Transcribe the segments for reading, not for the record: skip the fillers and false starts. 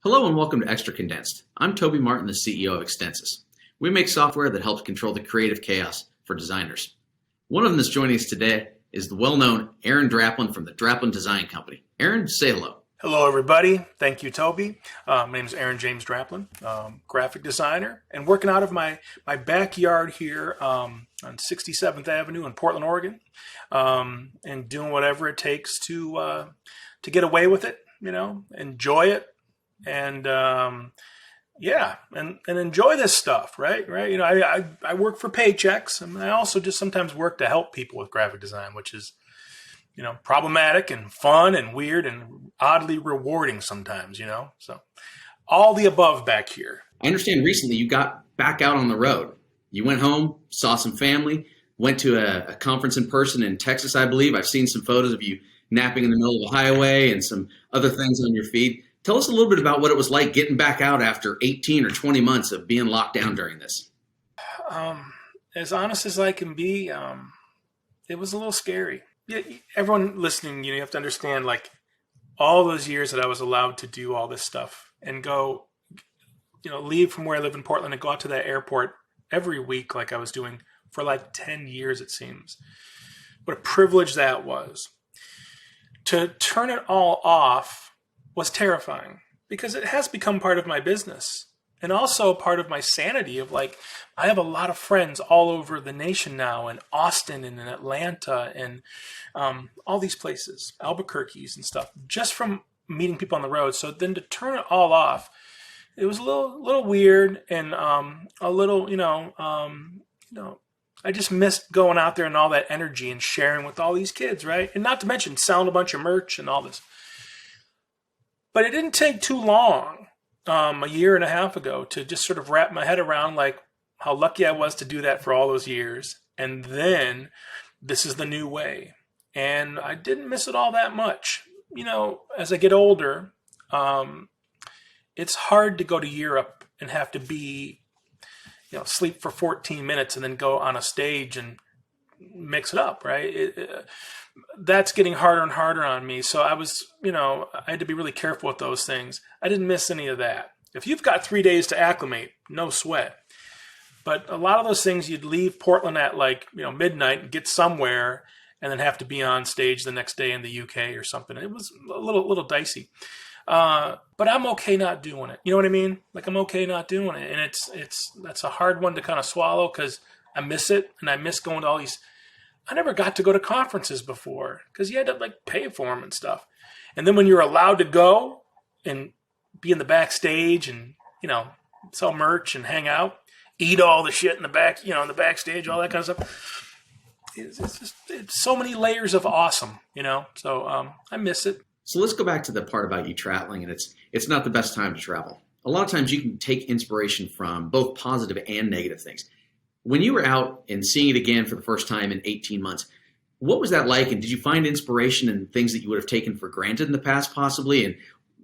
Hello and welcome to Extra Condensed. I'm Toby Martin, the CEO of Extensis. We make software that helps control the creative chaos for designers. One of them that's joining us today is the well-known Aaron Draplin from the Draplin Design Company. Aaron, say hello. Hello, everybody. Thank you, Toby. My name is Aaron James Draplin, graphic designer, and working out of my backyard here on 67th Avenue in Portland, Oregon, and doing whatever it takes to get away with it, enjoy it, and and enjoy this stuff, right? I work for paychecks, and I also just sometimes work to help people with graphic design, which is problematic and fun and weird and oddly rewarding sometimes, So all the above back here. I understand recently you got back out on the road. You went home, saw some family, went to a conference in person in Texas, I believe. I've seen some photos of you napping in the middle of the highway and some other things on your feed. Tell us a little bit about what it was like getting back out after 18 or 20 months of being locked down during this. As honest as I can be, it was a little scary. Yeah, everyone listening, you have to understand, like, all those years that I was allowed to do all this stuff and go, leave from where I live in Portland and go out to that airport every week like I was doing for like 10 years, it seems. What a privilege that was. To turn it all off was terrifying because it has become part of my business and also part of my sanity of, like, I have a lot of friends all over the nation now, in Austin and in Atlanta and all these places, Albuquerque's and stuff, just from meeting people on the road. So then to turn it all off, it was a little weird and a little, I just missed going out there and all that energy and sharing with all these kids, right? And not to mention selling a bunch of merch and all this. But it didn't take too long, a year and a half ago, to just sort of wrap my head around, like, how lucky I was to do that for all those years. And then this is the new way. And I didn't miss it all that much. As I get older, it's hard to go to Europe and have to be, sleep for 14 minutes and then go on a stage and mix it up, right? That's getting harder and harder on me. So I was, I had to be really careful with those things. I didn't miss any of that. If you've got 3 days to acclimate, no sweat. But a lot of those things, you'd leave Portland at midnight and get somewhere and then have to be on stage the next day in the UK or something. It was a little dicey. But I'm okay not doing it. You know what I mean? Like, I'm okay not doing it. And that's a hard one to kind of swallow because I miss it and I miss going to all these. I never got to go to conferences before because you had to pay for them and stuff. And then when you're allowed to go and be in the backstage and, sell merch and hang out, eat all the shit in the back, in the backstage, all that kind of stuff. It's so many layers of awesome, So I miss it. So let's go back to the part about you traveling, and it's not the best time to travel. A lot of times you can take inspiration from both positive and negative things. When you were out and seeing it again for the first time in 18 months, what was that like? And did you find inspiration in things that you would have taken for granted in the past possibly? And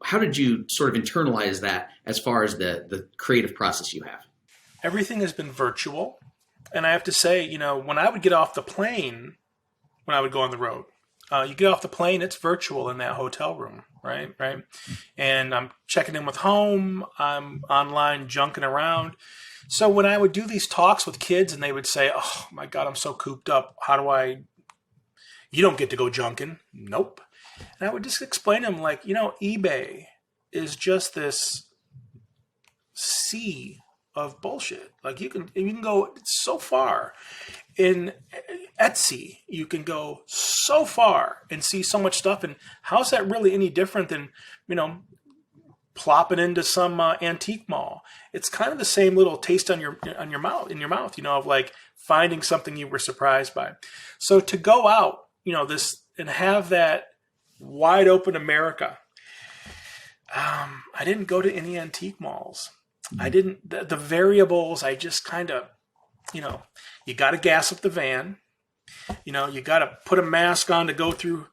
how did you sort of internalize that as far as the creative process you have? Everything has been virtual. And I have to say, when I would get off the plane, when I would go on the road, you get off the plane, it's virtual in that hotel room, right? And I'm checking in with home. I'm online junking around. So when I would do these talks with kids and they would say, oh my God, I'm so cooped up. You don't get to go junking. Nope. And I would just explain to them, eBay is just this sea of bullshit. You can go so far. In Etsy, you can go so far and see so much stuff. And how's that really any different than, plopping into some antique mall? It's kind of the same little taste in your mouth, of finding something you were surprised by. So to go out, this and have that wide open America. I didn't go to any antique malls. I didn't, the variables, I just kind of, you got to gas up the van. You got to put a mask on to go through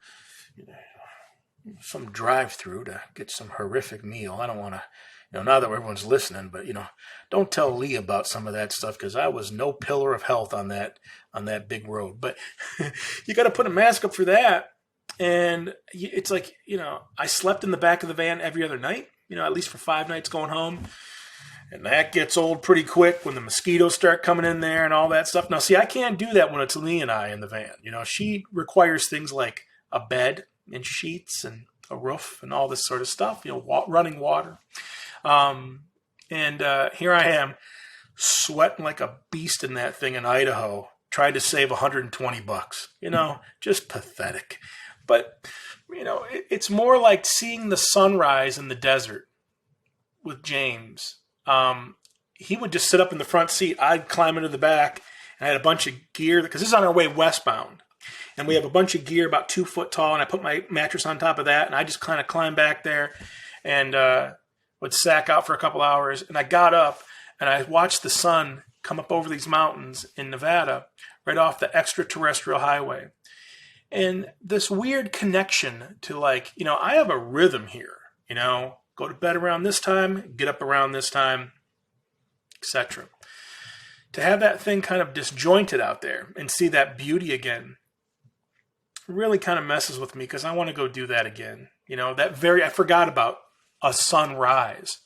some drive-through to get some horrific meal. I don't want to, now that everyone's listening, but, don't tell Lee about some of that stuff because I was no pillar of health on that big road. But you got to put a mask up for that. And it's I slept in the back of the van every other night. at least for 5 nights going home. And that gets old pretty quick when the mosquitoes start coming in there and all that stuff. Now, see, I can't do that when it's Lee and I in the van. She requires things like a bed and sheets and a roof and all this sort of stuff, running water. And here I am sweating like a beast in that thing in Idaho, trying to save $120, just pathetic. But, it's more like seeing the sunrise in the desert with James. He would just sit up in the front seat. I'd climb into the back, and I had a bunch of gear because this is on our way westbound. And we have a bunch of gear about 2 foot tall, and I put my mattress on top of that, and I just kind of climbed back there and would sack out for a couple hours. And I got up, and I watched the sun come up over these mountains in Nevada, right off the extraterrestrial highway. And this weird connection to I have a rhythm here, go to bed around this time, get up around this time, etc. To have that thing kind of disjointed out there and see that beauty again really kind of messes with me because I want to go do that again. I forgot about a sunrise.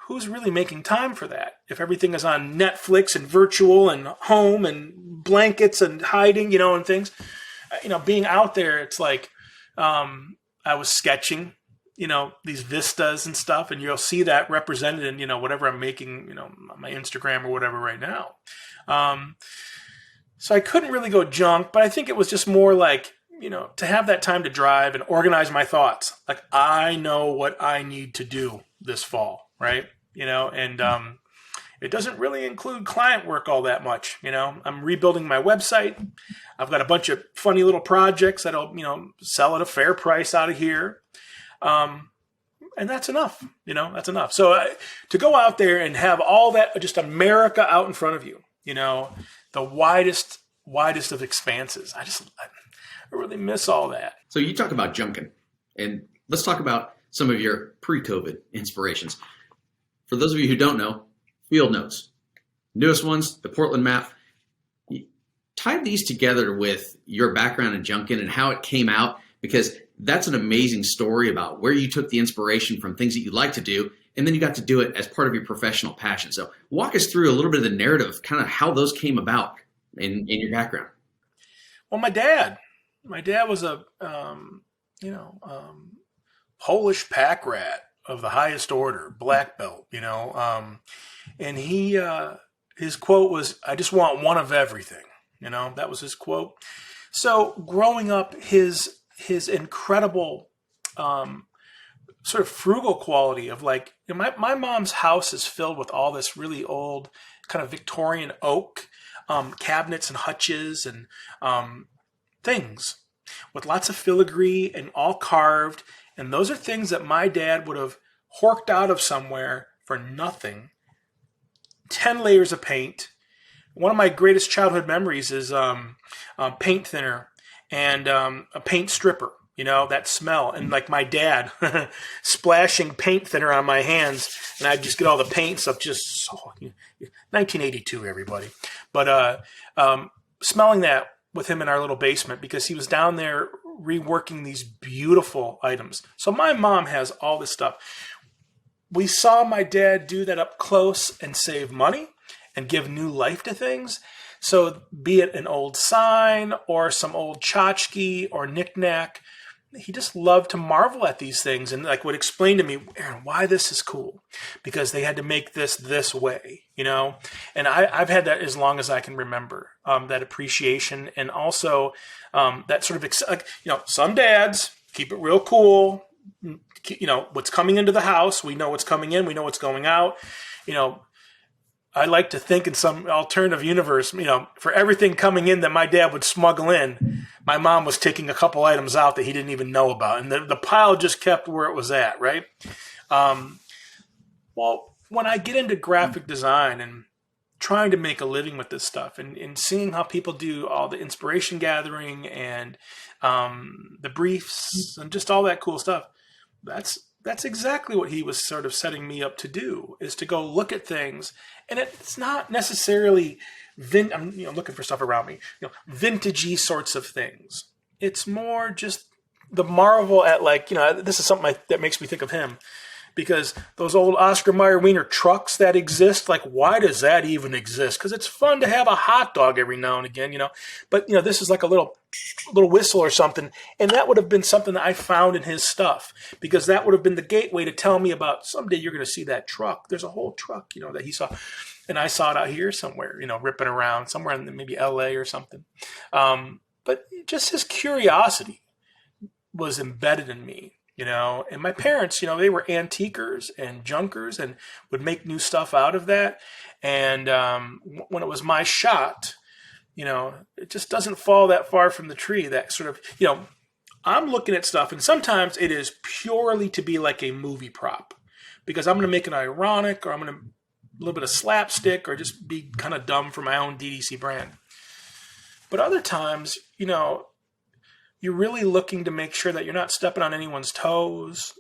Who's really making time for that? If everything is on Netflix and virtual and home and blankets and hiding, and things, being out there, it's like I was sketching, these vistas and stuff, and you'll see that represented in, whatever I'm making, my Instagram or whatever right now. So I couldn't really go junk, but I think it was just more like, to have that time to drive and organize my thoughts. Like, I know what I need to do this fall, right? And it doesn't really include client work all that much. I'm rebuilding my website. I've got a bunch of funny little projects that'll, sell at a fair price out of here. And that's enough, that's enough. So to go out there and have all that, just America out in front of you, the widest of expanses. I really miss all that. So you talk about junking, and let's talk about some of your pre-COVID inspirations. For those of you who don't know, field notes. Newest ones, the Portland map. Tie these together with your background in junking and how it came out, because that's an amazing story about where you took the inspiration from things that you like to do, and then you got to do it as part of your professional passion. So walk us through a little bit of the narrative, kind of how those came about in your background. Well, my dad was a, Polish pack rat of the highest order, black belt, and his quote was, "I just want one of everything." That was his quote. So growing up, his incredible sort of frugal quality of my mom's house is filled with all this really old kind of Victorian oak cabinets and hutches and things with lots of filigree and all carved. And those are things that my dad would have horked out of somewhere for nothing. 10 layers of paint. One of my greatest childhood memories is paint thinner and a paint stripper, that smell. And my dad splashing paint thinner on my hands, and I'd just get all the paint stuff, 1982, everybody. But smelling that with him in our little basement because he was down there reworking these beautiful items. So my mom has all this stuff. We saw my dad do that up close and save money and give new life to things. So be it an old sign or some old tchotchke or knickknack, he just loved to marvel at these things and would explain to me, "Aaron, why this is cool, because they had to make this way, And I've had that as long as I can remember, that appreciation, and also that sort of, some dads keep it real cool. What's coming into the house, we know what's coming in, we know what's going out. I like to think in some alternative universe, for everything coming in that my dad would smuggle in, my mom was taking a couple items out that he didn't even know about. And the pile just kept where it was at, right? Well, when I get into graphic design and trying to make a living with this stuff and seeing how people do all the inspiration gathering and the briefs and just all that cool stuff, that's exactly what he was sort of setting me up to do, is to go look at things. And it's not necessarily, I'm looking for stuff around me, vintagey sorts of things. It's more just the marvel at, like, this is something that makes me think of him, because those old Oscar Mayer Wiener trucks that exist, like, why does that even exist? Because it's fun to have a hot dog every now and again, But, this is like a little whistle or something. And that would have been something that I found in his stuff, because that would have been the gateway to tell me about someday you're going to see that truck. There's a whole truck, that he saw. And I saw it out here somewhere, ripping around somewhere in maybe LA or something. But just his curiosity was embedded in me. And my parents, they were antiquers and junkers and would make new stuff out of that. And when it was my shot, it just doesn't fall that far from the tree. That sort of, I'm looking at stuff, and sometimes it is purely to be like a movie prop, because I'm going to make it ironic, or I'm going to a little bit of slapstick, or just be kind of dumb for my own DDC brand. But other times, you're really looking to make sure that you're not stepping on anyone's toes,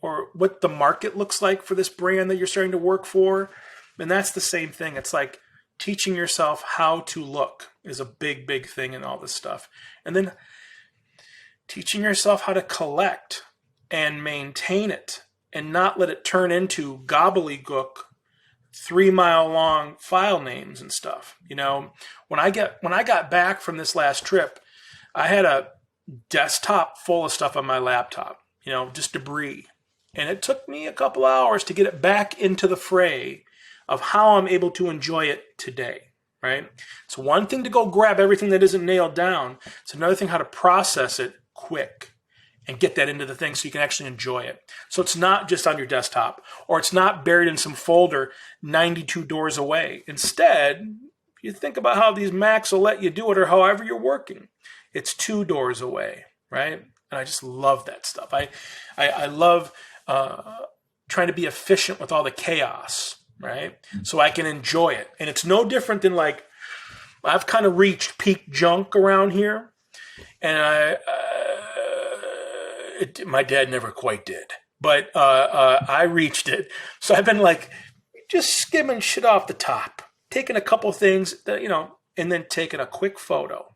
or what the market looks like for this brand that you're starting to work for. And that's the same thing. It's like teaching yourself how to look is a big, big thing in all this stuff. And then teaching yourself how to collect and maintain it and not let it turn into gobbledygook 3-mile long file names and stuff. When I got back from this last trip, I had a desktop full of stuff on my laptop, just debris. And it took me a couple hours to get it back into the fray of how I'm able to enjoy it today, right? It's one thing to go grab everything that isn't nailed down. It's another thing how to process it quick and get that into the thing so you can actually enjoy it. So it's not just on your desktop, or it's not buried in some folder 92 doors away. Instead, you think about how these Macs will let you do it, or however you're working. It's 2 doors away, right? And I just love that stuff. I love trying to be efficient with all the chaos, right? So I can enjoy it. And it's no different than, like, I've kind of reached peak junk around here. And my dad never quite did. But I reached it. So I've been, like, just skimming shit off the top. Taking a couple things, that, and then taking a quick photo.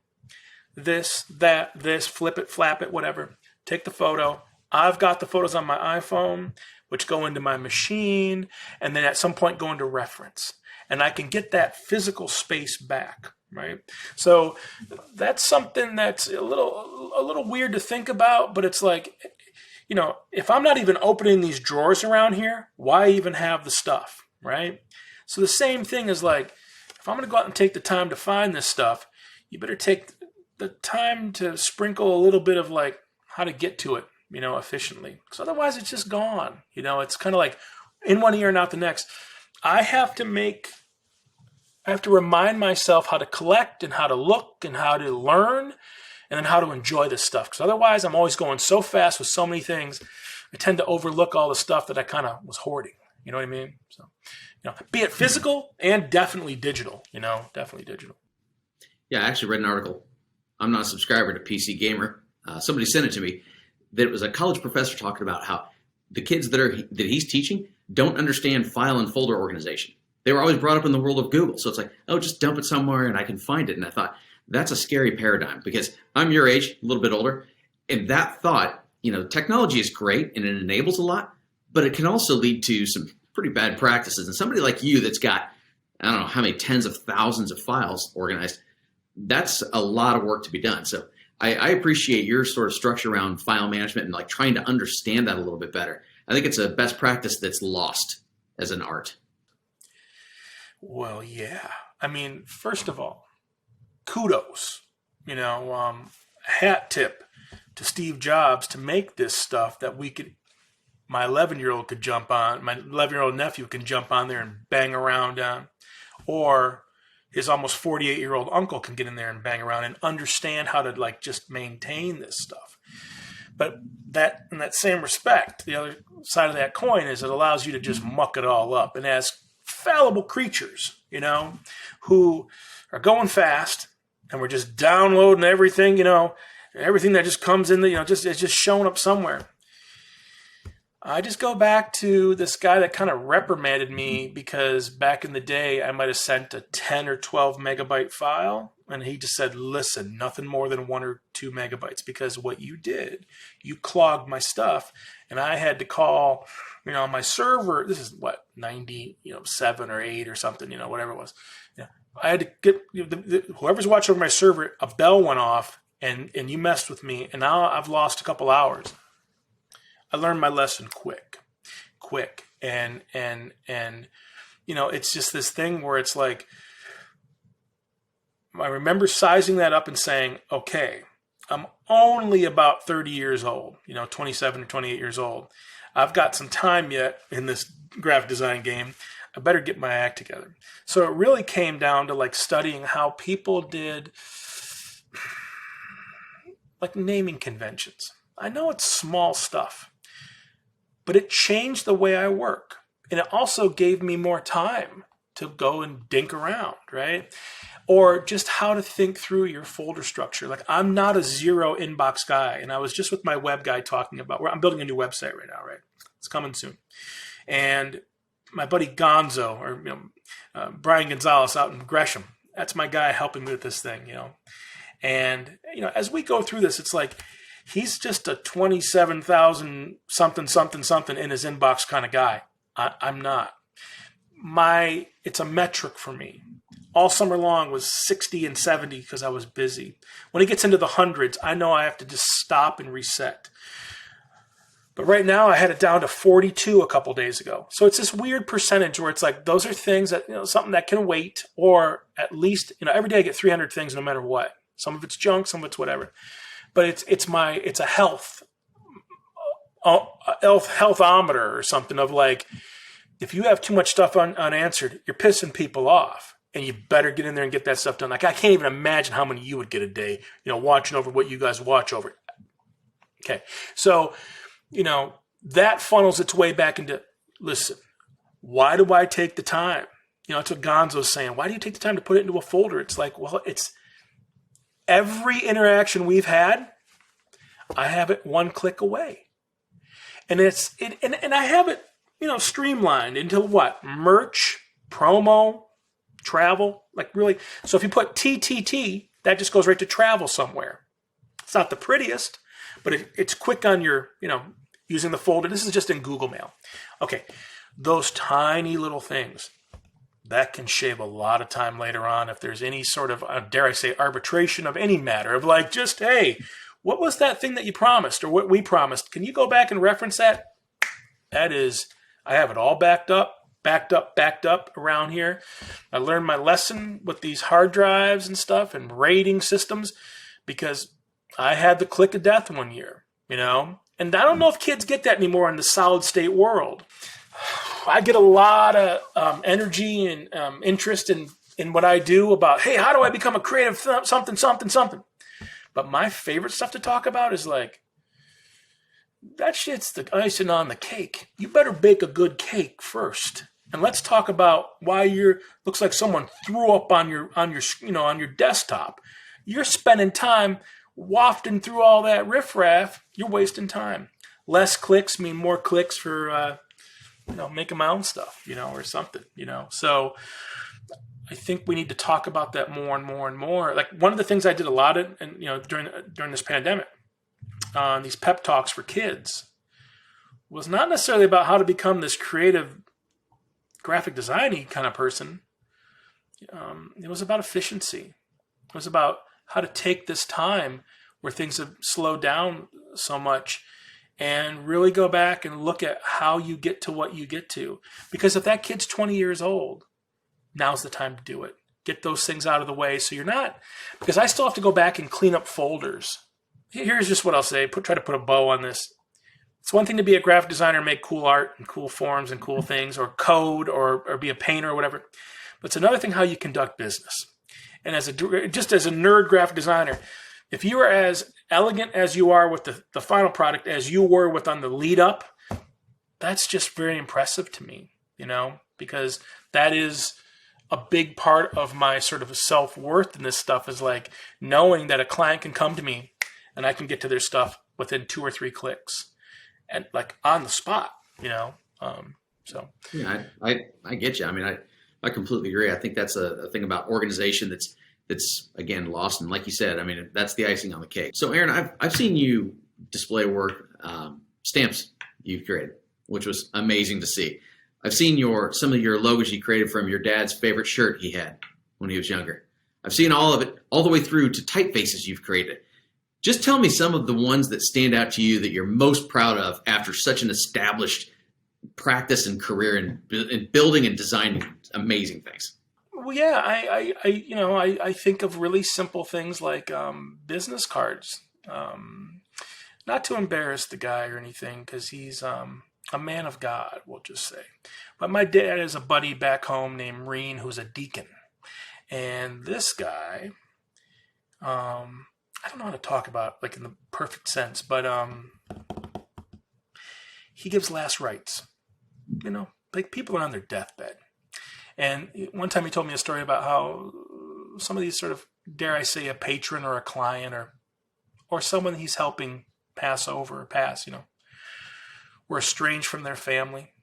This, that, this, flip it, flap it, whatever. Take the photo. I've got the photos on my iPhone, which go into my machine, and then at some point go into reference. And I can get that physical space back, right? So that's something that's a little weird to think about, but it's like, if I'm not even opening these drawers around here, why even have the stuff, right? So the same thing is, like, if I'm going to go out and take the time to find this stuff, you better take the time to sprinkle a little bit of, like, how to get to it, efficiently. Because otherwise it's just gone. It's kind of like in one ear and out the next. I have to remind myself how to collect and how to look and how to learn and then how to enjoy this stuff. Because otherwise I'm always going so fast with so many things, I tend to overlook all the stuff that I kind of was hoarding. You know what I mean? So, be it physical and definitely digital, definitely digital. Yeah, I actually read an article. I'm not a subscriber to PC Gamer. Somebody sent it to me. That it was a college professor talking about how the kids that he's teaching don't understand file and folder organization. They were always brought up in the world of Google. So it's like, oh, just dump it somewhere and I can find it. And I thought, that's a scary paradigm, because I'm your age, a little bit older. And that thought, technology is great and it enables a lot, but it can also lead to some pretty bad practices. And somebody like you that's got, I don't know how many tens of thousands of files organized, that's a lot of work to be done. So I appreciate your sort of structure around file management and, like, trying to understand that a little bit better. I think it's a best practice that's lost as an art. Well, yeah. I mean, first of all, kudos. Hat tip to Steve Jobs to make this stuff that my 11-year-old could jump on, my 11-year-old nephew can jump on there and bang around on, or his almost 48-year-old uncle can get in there and bang around and understand how to, like, just maintain this stuff. But that, in that same respect, the other side of that coin is it allows you to just muck it all up. And as fallible creatures, who are going fast and we're just downloading everything, everything that just comes in, it's just showing up somewhere. I just go back to this guy that kind of reprimanded me because back in the day, I might have sent a 10 or 12 megabyte file. And he just said, listen, nothing more than 1 or 2 megabytes, because what you did, you clogged my stuff. And I had to call, my server. This is what, 97 or 8 or something, whatever it was. I had to get whoever's watching over my server, a bell went off and you messed with me. And now I've lost a couple hours. I learned my lesson quick. And it's just this thing where it's like, I remember sizing that up and saying, okay, I'm only about 30 years old, 27 or 28 years old. I've got some time yet in this graphic design game. I better get my act together. So it really came down to like studying how people did like naming conventions. I know it's small stuff, but it changed the way I work. And it also gave me more time to go and dink around, right? Or just how to think through your folder structure. Like, I'm not a zero inbox guy. And I was just with my web guy talking about, I'm building a new website right now, right? It's coming soon. And my buddy Gonzo, or Brian Gonzalez out in Gresham, that's my guy helping me with this thing, And, as we go through this, it's like, he's just a 27,000 something in his inbox kind of guy. I'm not. It's a metric for me. All summer long was 60 and 70 because I was busy. When it gets into the hundreds, I know I have to just stop and reset. But right now I had it down to 42 a couple days ago. So it's this weird percentage where it's like, those are things that, something that can wait, or at least, every day I get 300 things no matter what. Some of it's junk, some of it's whatever. But it's a healthometer or something of like, if you have too much stuff unanswered, you're pissing people off. And you better get in there and get that stuff done. Like, I can't even imagine how many you would get a day, watching over what you guys watch over. Okay. So, that funnels its way back into, listen, why do I take the time? That's what Gonzo's saying. Why do you take the time to put it into a folder? It's like, well, it's every interaction we've had, I have it one click away. And and I have it, streamlined into what? Merch, promo, travel, like really. So if you put TTT, that just goes right to travel somewhere. It's not the prettiest, but it's quick on your, using the folder. This is just in Google Mail. Okay. Those tiny little things that can shave a lot of time later on. If there's any sort of, dare I say, arbitration of any matter of like, just, hey, what was that thing that you promised or what we promised? Can you go back and reference that? That is, I have it all backed up around here. I learned my lesson with these hard drives and stuff and rating systems because I had the click of death one year, and I don't know if kids get that anymore in the solid state world. I get a lot of energy and interest in what I do about, hey, how do I become a creative something. But my favorite stuff to talk about is like, that shit's the icing on the cake. You better bake a good cake first. And let's talk about why looks like someone threw up on your desktop. You're spending time wafting through all that riffraff. You're wasting time. Less clicks mean more clicks for making my own stuff, or something, So I think we need to talk about that more and more and more. Like, one of the things I did a lot of, and during this pandemic, these pep talks for kids, was not necessarily about how to become this creative graphic design-y kind of person. It was about efficiency. It was about how to take this time where things have slowed down so much and really go back and look at how you get to what you get to. Because if that kid's 20 years old, now's the time to do it. Get those things out of the way so you're not, because I still have to go back and clean up folders. Here's just what I'll say. Try to put a bow on this. It's one thing to be a graphic designer and make cool art and cool forms and cool things, or code, or be a painter or whatever. But it's another thing how you conduct business. And just as a nerd graphic designer, if you are as elegant as you are with the final product as you were with on the lead up, that's just very impressive to me, because that is a big part of my sort of self-worth in this stuff, is like knowing that a client can come to me and I can get to their stuff within 2 or 3 clicks and like on the spot. you know. So Yeah, I get you. I mean, I completely agree. I think that's a thing about organization that's again lost. And like you said, I mean, that's the icing on the cake. So Aaron, I've seen you display work, stamps you've created, which was amazing to see. I've seen some of your logos you created from your dad's favorite shirt he had when he was younger. I've seen all of it, all the way through to typefaces you've created. Just tell me some of the ones that stand out to you that you're most proud of after such an established practice and career in building and designing amazing things. well, yeah, I think of really simple things like business cards. Not to embarrass the guy or anything, because he's a man of God, we'll just say. But my dad has a buddy back home named Reen, who's a deacon. And this guy, I don't know how to talk about like in the perfect sense, but he gives last rites. You know, like people are on their deathbed. And one time he told me a story about how some of these sort of, dare I say, a patron or a client or someone he's helping pass, you know, were estranged from their family.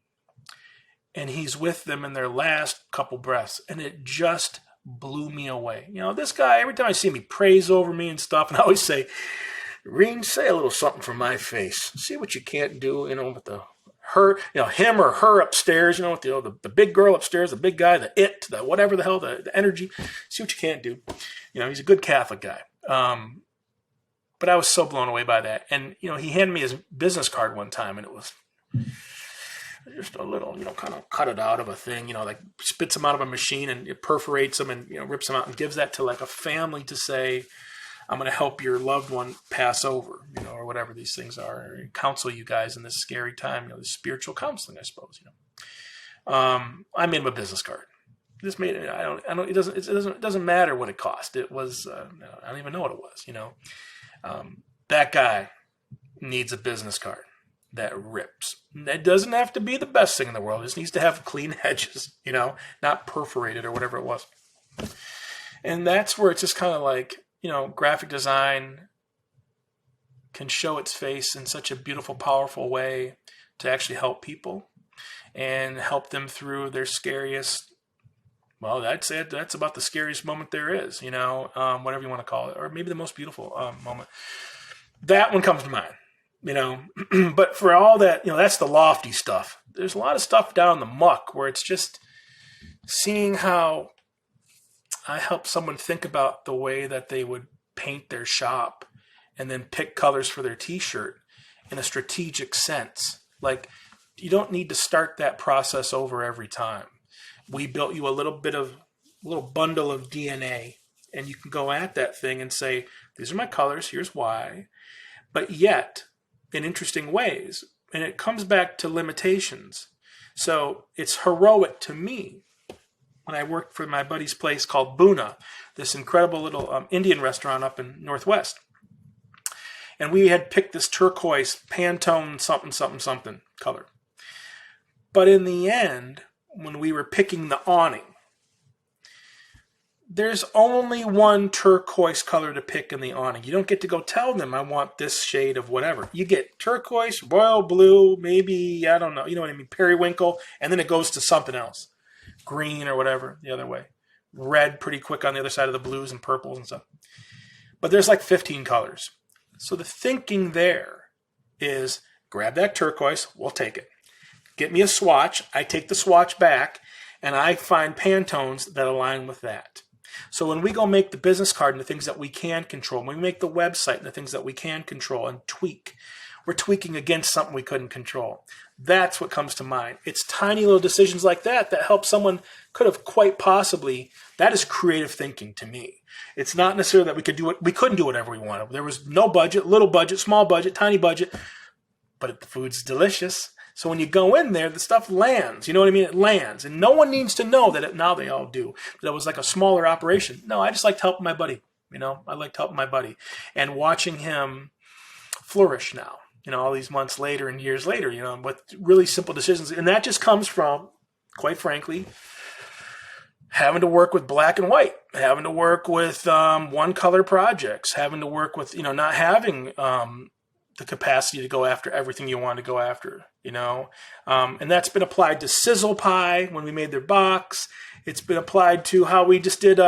And he's with them in their last couple breaths. And it just blew me away. You know, this guy, every time I see him, he prays over me and stuff. And I always say, Reen, say a little something from my face. See what you can't do, you know, with him or her upstairs, you know, with the big girl upstairs, the big guy, the whatever the hell, the energy. See what you can't do. You know, he's a good Catholic guy. But I was so blown away by that. And, you know, he handed me his business card one time, and it was just a little, you know, kind of cut it out of a thing, you know, like spits them out of a machine and it perforates them and, you know, rips them out and gives that to like a family to say, I'm going to help your loved one pass over, you know, or whatever these things are, or counsel you guys in this scary time, you know, this spiritual counseling, I suppose, you know. I made him a business card. This made it. It doesn't matter what it cost. It was, I don't even know what it was, you know. That guy needs a business card that rips. That doesn't have to be the best thing in the world. It just needs to have clean edges, you know, not perforated or whatever it was. And that's where it's just kind of like, you know, graphic design can show its face in such a beautiful, powerful way to actually help people and help them through their scariest, well, I'd say that's about the scariest moment there is, you know, whatever you want to call it, or maybe the most beautiful moment. That one comes to mind, you know. But for all that, you know, that's the lofty stuff. There's a lot of stuff down the muck where it's just seeing how I help someone think about the way that they would paint their shop and then pick colors for their t-shirt in a strategic sense. Like, you don't need to start that process over every time. We built you a little bundle of DNA, and you can go at that thing and say, these are my colors, here's why. But yet, in interesting ways, and it comes back to limitations. So it's heroic to me when I worked for my buddy's place called Boona, this incredible little Indian restaurant up in Northwest. And we had picked this turquoise Pantone something color. But in the end, when we were picking the awning, there's only one turquoise color to pick in the awning. You don't get to go tell them, I want this shade of whatever. You get turquoise, royal blue, maybe, I don't know, you know what I mean, periwinkle, and then it goes to something else. Green or whatever, the other way. Red pretty quick on the other side of the blues and purples and stuff. But there's like 15 colors. So the thinking there is grab that turquoise, we'll take it. Get me a swatch, I take the swatch back, and I find Pantones that align with that. So when we go make the business card and the things that we can control, when we make the website and the things that we can control and tweak, we're tweaking against something we couldn't control. That's what comes to mind. It's tiny little decisions like that that help someone could have quite possibly. That is creative thinking to me. It's not necessarily that we couldn't do whatever we wanted. There was no budget, little budget, small budget, tiny budget, but the food's delicious. So when you go in there, the stuff lands. You know what I mean? It lands. And no one needs to know that now they all do. That it was like a smaller operation. No, I just liked helping my buddy. You know, I liked helping my buddy. And watching him flourish now, you know, all these months later and years later, you know, with really simple decisions. And that just comes from, quite frankly, having to work with black and white, having to work with one color projects, having to work with, you know, not having the the capacity to go after everything you want to go after, and that's been applied to Sizzle Pie when we made their box. It's been applied to how we just did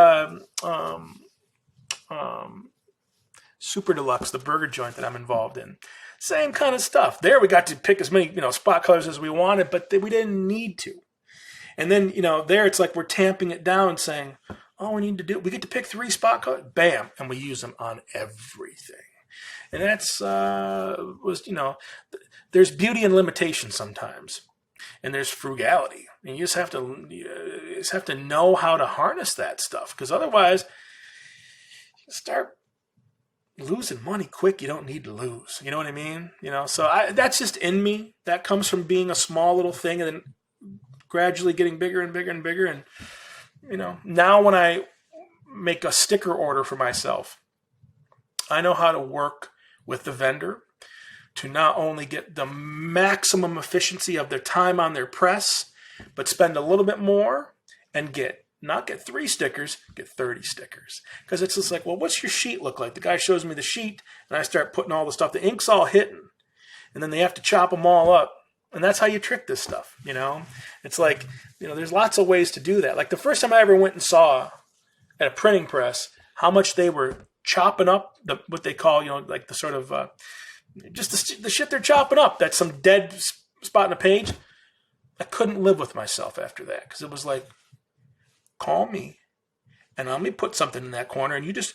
Super Deluxe, the burger joint that I'm involved in. Same kind of stuff. There we got to pick as many, spot colors as we wanted, but we didn't need to. And then, there it's like we're tamping it down saying, all we need to do, we get to pick 3 spot colors, bam, and we use them on everything. And that's, there's beauty in limitation sometimes. And there's frugality. And you just have to know how to harness that stuff. Because otherwise, you start losing money quick you don't need to lose. You know what I mean? So that's just in me. That comes from being a small little thing and then gradually getting bigger and bigger and bigger. And, now when I make a sticker order for myself, I know how to work with the vendor to not only get the maximum efficiency of their time on their press, but spend a little bit more and not get 3 stickers, get 30 stickers. Because it's just like, well, what's your sheet look like? The guy shows me the sheet, and I start putting all the stuff. The ink's all hitting, and then they have to chop them all up. And that's how you trick this stuff, It's like, there's lots of ways to do that. Like the first time I ever went and saw at a printing press how much they were chopping up, what they call, like the sort of, just the shit they're chopping up. That's some dead spot in a page. I couldn't live with myself after that because it was like, call me and let me put something in that corner and you just,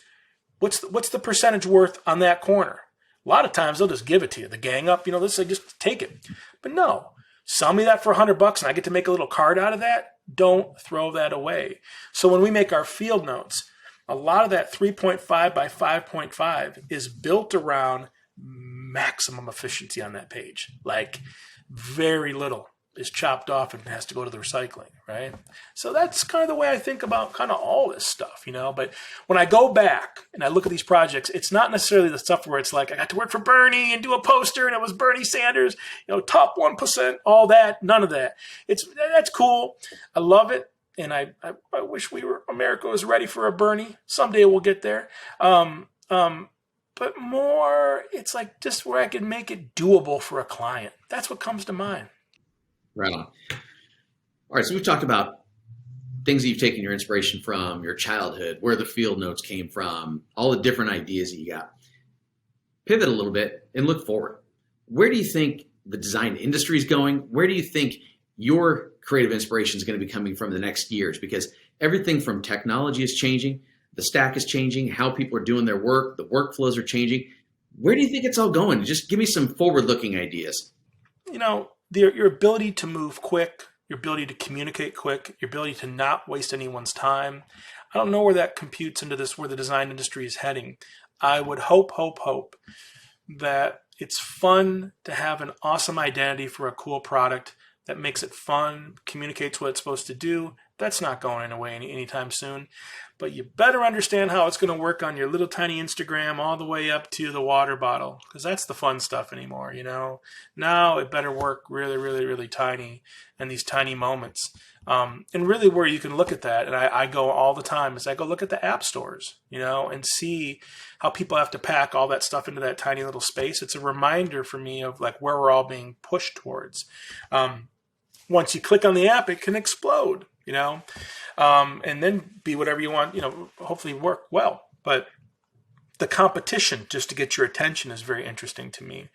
what's the percentage worth on that corner? A lot of times they'll just give it to you. The gang up, they'll say, just take it. But no, sell me that for $100 and I get to make a little card out of that. Don't throw that away. So when we make our field notes, a lot of that 3.5 by 5.5 is built around maximum efficiency on that page. Like very little is chopped off and has to go to the recycling, right? So that's kind of the way I think about kind of all this stuff, But when I go back and I look at these projects, it's not necessarily the stuff where it's like I got to work for Bernie and do a poster and it was Bernie Sanders, top 1%, all that, none of that. That's cool. I love it. And I wish America was ready for a Bernie. Someday we'll get there. But more, it's like just where I can make it doable for a client. That's what comes to mind. Right on. All right, so we've talked about things that you've taken your inspiration from, your childhood, where the field notes came from, all the different ideas that you got. Pivot a little bit and look forward. Where do you think the design industry is going? Where do you think your creative inspiration is going to be coming from the next years? Because everything from technology is changing, the stack is changing, how people are doing their work, the workflows are changing. Where do you think it's all going? Just give me some forward-looking ideas. Your ability to move quick, your ability to communicate quick, your ability to not waste anyone's time. I don't know where that computes into this, where the design industry is heading. I would hope that it's fun to have an awesome identity for a cool product that makes it fun, communicates what it's supposed to do. That's not going away anytime soon. But you better understand how it's going to work on your little tiny Instagram all the way up to the water bottle, because that's the fun stuff anymore, Now it better work really, really, really tiny in these tiny moments. And really where you can look at that, and I go all the time, is I go look at the app stores, and see how people have to pack all that stuff into that tiny little space. It's a reminder for me of like where we're all being pushed towards. Once you click on the app, it can explode, and then be whatever you want, hopefully work well. But the competition just to get your attention is very interesting to me.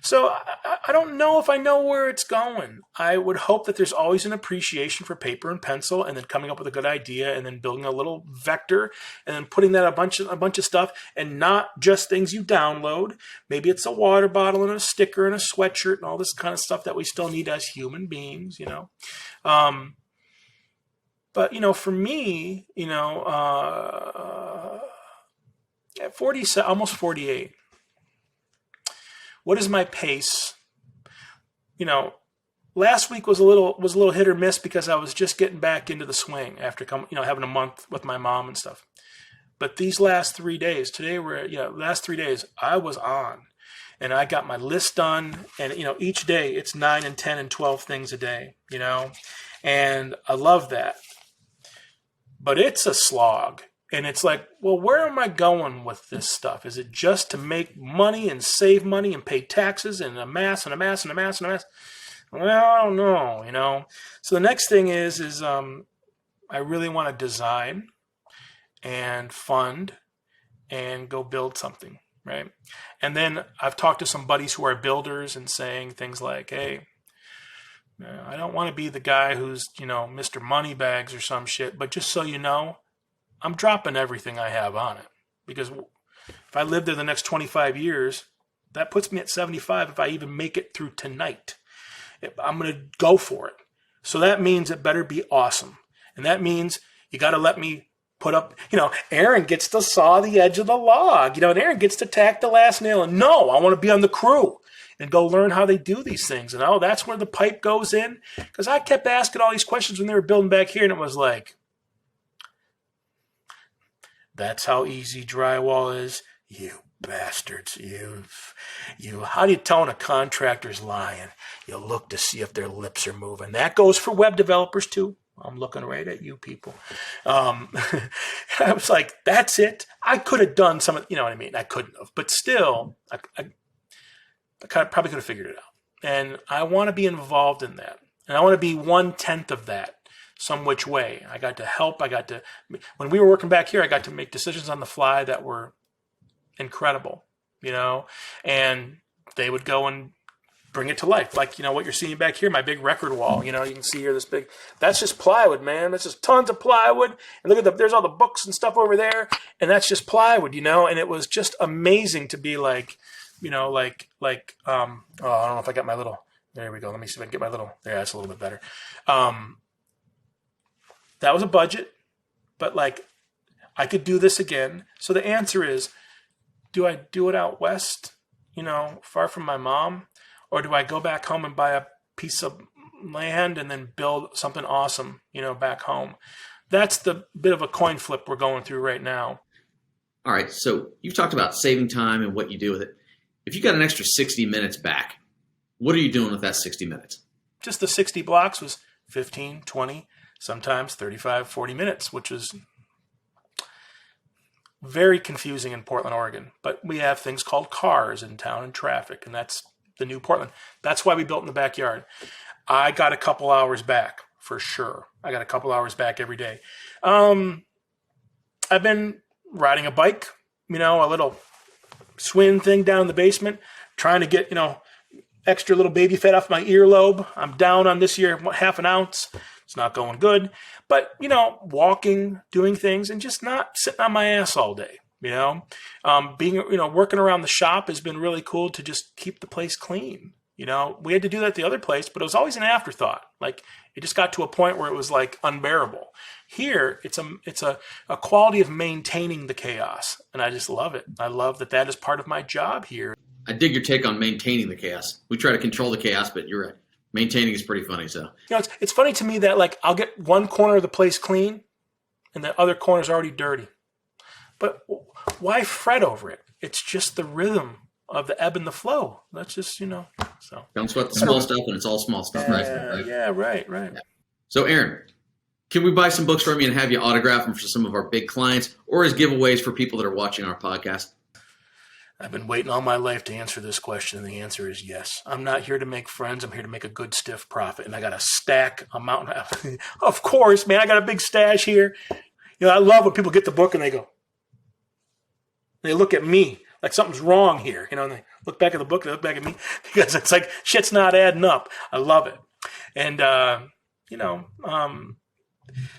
So I don't know if I know where it's going. I would hope that there's always an appreciation for paper and pencil, and then coming up with a good idea, and then building a little vector, and then putting that a bunch of stuff, and not just things you download. Maybe it's a water bottle and a sticker and a sweatshirt and all this kind of stuff that we still need as human beings, But, for me, at 47, almost 48, what is my pace? Last week was a little hit or miss because I was just getting back into the swing after having a month with my mom and stuff. But these last 3 days, last 3 days, I was on. And I got my list done. And, each day it's 9 and 10 and 12 things a day, And I love that. But it's a slog. And it's like, well, where am I going with this stuff? Is it just to make money and save money and pay taxes and amass and amass and amass and amass? Well, I don't know, you know. So the next thing is I really want to design and fund and go build something, right? And then I've talked to some buddies who are builders and saying things like, hey, I don't want to be the guy who's, you know, Mr. Moneybags or some shit, but just so you know, I'm dropping everything I have on it. Because if I live there the next 25 years, that puts me at 75 if I even make it through tonight. I'm going to go for it. So that means it better be awesome. And that means you got to let me put up, you know, Aaron gets to saw the edge of the log, you know, and Aaron gets to tack the last nail. And no, I want to be on the crew and go learn how they do these things. And oh, that's where the pipe goes in. Because I kept asking all these questions when they were building back here, and it was like, that's how easy drywall is. You bastards, you. How do you tell when a contractor's lying? You look to see if their lips are moving. That goes for web developers too. I'm looking right at you people. I was like, that's it. I could have done some, you know what I mean? I couldn't have, but still, I probably could have figured it out. And I want to be involved in that. And I want to be 1/10 of that some which way. I got to help. When we were working back here, I got to make decisions on the fly that were incredible, you know, and they would go and bring it to life. Like, you know, what you're seeing back here, my big record wall, you know, you can see here this big, that's just plywood, man. That's just tons of plywood. And look at there's all the books and stuff over there. And that's just plywood, you know, and it was just amazing to be like, you know, oh, I don't know if I got my little, there we go. Let me see if I can get my little, there, that's a little bit better. That was a budget, but like I could do this again. So the answer is, do I do it out west, you know, far from my mom? Or do I go back home and buy a piece of land and then build something awesome, you know, back home? That's the bit of a coin flip we're going through right now. All right. So you've talked about saving time and what you do with it. If you got an extra 60 minutes back, what are you doing with that 60 minutes? Just the 60 blocks was 15, 20, sometimes 35, 40 minutes, which was very confusing in Portland, Oregon. But we have things called cars in town and traffic, and that's the new Portland. That's why we built in the backyard. I got a couple hours back for sure. I got a couple hours back every day. I've been riding a bike, you know, a little swing thing down in the basement, trying to get, you know, extra little baby fat off my earlobe. I'm down on this year, half an ounce. It's not going good. But, you know, walking, doing things, and just not sitting on my ass all day. You know, working around the shop has been really cool to just keep the place clean. You know, we had to do that at the other place, but it was always an afterthought. Like it just got to a point where it was like unbearable. Here, it's a quality of maintaining the chaos, and I just love it. I love that is part of my job here. I dig your take on maintaining the chaos. We try to control the chaos, but you're right. Maintaining is pretty funny. So, you know, it's funny to me that like I'll get one corner of the place clean, and the other corner's already dirty. But why fret over it? It's just the rhythm of the ebb and the flow. That's just, you know, so. Don't sweat the small stuff when it's all small stuff, right? Yeah, right. Yeah. So, Aaron, can we buy some books from you and have you autograph them for some of our big clients or as giveaways for people that are watching our podcast? I've been waiting all my life to answer this question, and the answer is yes. I'm not here to make friends. I'm here to make a good, stiff profit, and I got a mountain. Of course, man, I got a big stash here. You know, I love when people get the book and they go, they look at me like something's wrong here, you know, and they look back at the book, they look back at me because it's like shit's not adding up. I love it. And,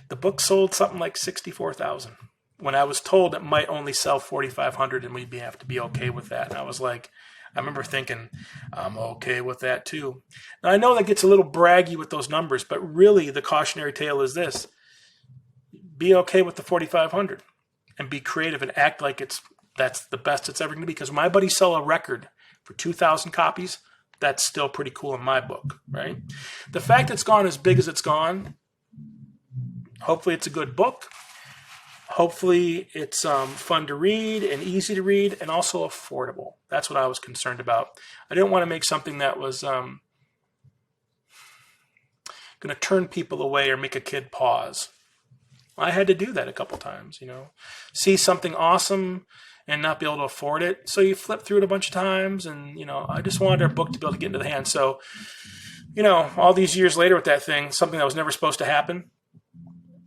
the book sold something like 64,000 when I was told it might only sell 4,500 and we'd have to be okay with that. And I was like, I remember thinking, I'm okay with that too. Now I know that gets a little braggy with those numbers, but really the cautionary tale is this: be okay with the 4,500 and be creative and act like that's the best it's ever going to be. Because my buddies sell a record for 2,000 copies. That's still pretty cool in my book, right? The fact it's gone as big as it's gone, hopefully it's a good book. Hopefully it's fun to read and easy to read and also affordable. That's what I was concerned about. I didn't want to make something that was going to turn people away or make a kid pause. I had to do that a couple times, see something awesome and not be able to afford it. So you flip through it a bunch of times, and, I just wanted our book to be able to get into the hand. So, all these years later with that thing, something that was never supposed to happen,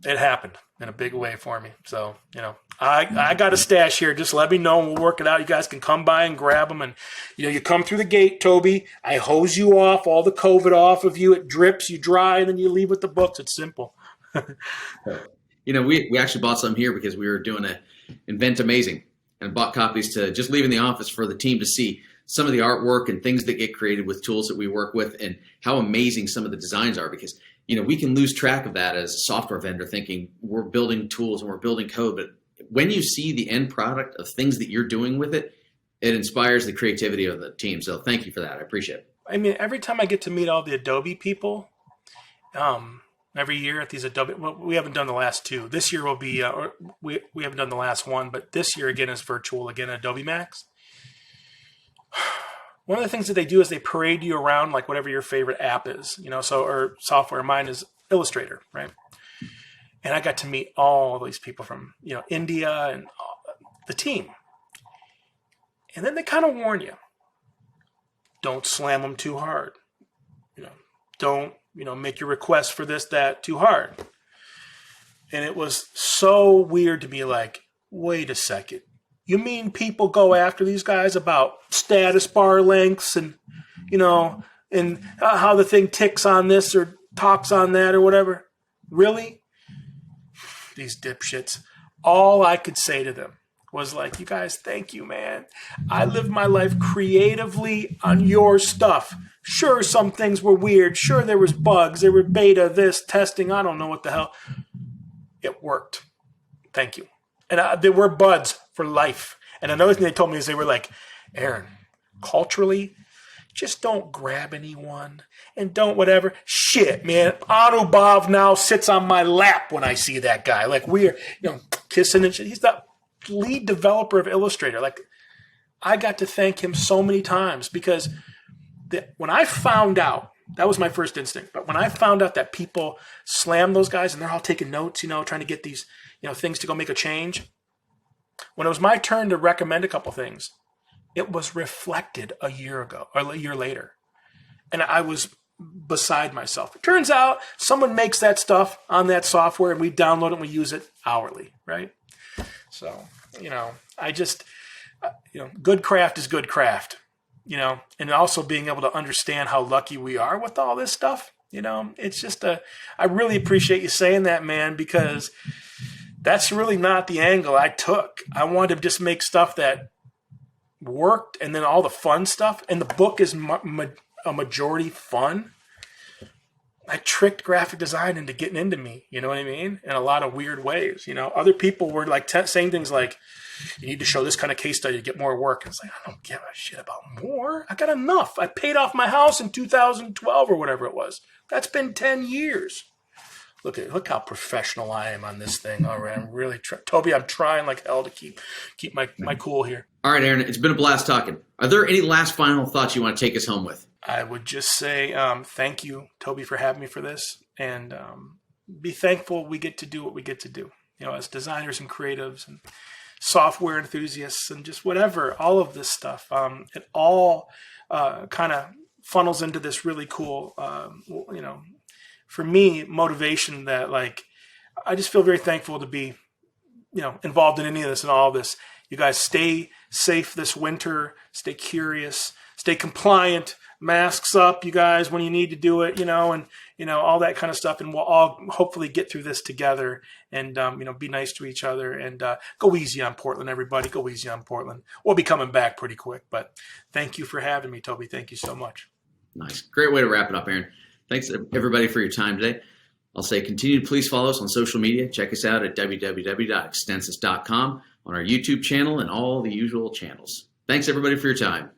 it happened in a big way for me. So, I got a stash here. Just let me know and we'll work it out. You guys can come by and grab them. And, you come through the gate, Toby. I hose you off, all the COVID off of you. It drips, you dry, and then you leave with the books. It's simple. We actually bought some here because we were doing a Invent Amazing and bought copies to just leave in the office for the team to see some of the artwork and things that get created with tools that we work with and how amazing some of the designs are, because we can lose track of that as a software vendor thinking we're building tools and we're building code. But when you see the end product of things that you're doing with it, it inspires the creativity of the team. So thank you for that. I appreciate it. I mean, every time I get to meet all the Adobe people, every year at these Adobe, well, we haven't done the last two. This year will be, we haven't done the last one, but this year again is virtual again, Adobe Max. One of the things that they do is they parade you around like whatever your favorite app is, or software. Mine is Illustrator, right? And I got to meet all these people from, India and the team. And then they kind of warn you, don't slam them too hard. Don't, make your request for this, that too hard. And it was so weird to be like, wait a second. You mean people go after these guys about status bar lengths and, and how the thing ticks on this or talks on that or whatever? Really? These dipshits. All I could say to them was like, you guys, thank you, man. I lived my life creatively on your stuff. Sure, some things were weird. Sure, there was bugs. There were beta, this, testing. I don't know what the hell. It worked. Thank you. And there were buds for life. And another thing they told me is they were like, Aaron, culturally, just don't grab anyone and don't whatever. Shit, man. Anubhav now sits on my lap when I see that guy. Like we're, kissing and shit. He's the lead developer of Illustrator. Like I got to thank him so many times because when I found out, that was my first instinct. But when I found out that people slam those guys and they're all taking notes, trying to get these, things to go make a change. When it was my turn to recommend a couple things, it was reflected a year ago or a year later. And I was beside myself. It turns out someone makes that stuff on that software and we download it and we use it hourly, right? So, I just, good craft is good craft, and also being able to understand how lucky we are with all this stuff. It's just I really appreciate you saying that, man, because that's really not the angle I took. I wanted to just make stuff that worked and then all the fun stuff. And the book is a majority fun. I tricked graphic design into getting into me, you know what I mean? In a lot of weird ways. Other people were like saying things like, you need to show this kind of case study to get more work. And it's like, I don't give a shit about more. I got enough. I paid off my house in 2012 or whatever it was. That's been 10 years. Look how professional I am on this thing. All right, I'm really Toby, I'm trying like hell to keep my cool here. All right, Aaron, it's been a blast talking. Are there any last final thoughts you want to take us home with? I would just say thank you, Toby, for having me for this, and be thankful we get to do what we get to do. As designers and creatives and software enthusiasts and just whatever, all of this stuff. It all kind of funnels into this really cool, for me, motivation that like, I just feel very thankful to be, involved in any of this and all of this. You guys stay safe this winter, stay curious, stay compliant, masks up, you guys, when you need to do it, and, all that kind of stuff. And we'll all hopefully get through this together and, be nice to each other and go easy on Portland, everybody. Go easy on Portland. We'll be coming back pretty quick, but thank you for having me, Toby. Thank you so much. Nice. Great way to wrap it up, Aaron. Thanks everybody for your time today. I'll say continue to please follow us on social media. Check us out at www.extensis.com, on our YouTube channel and all the usual channels. Thanks everybody for your time.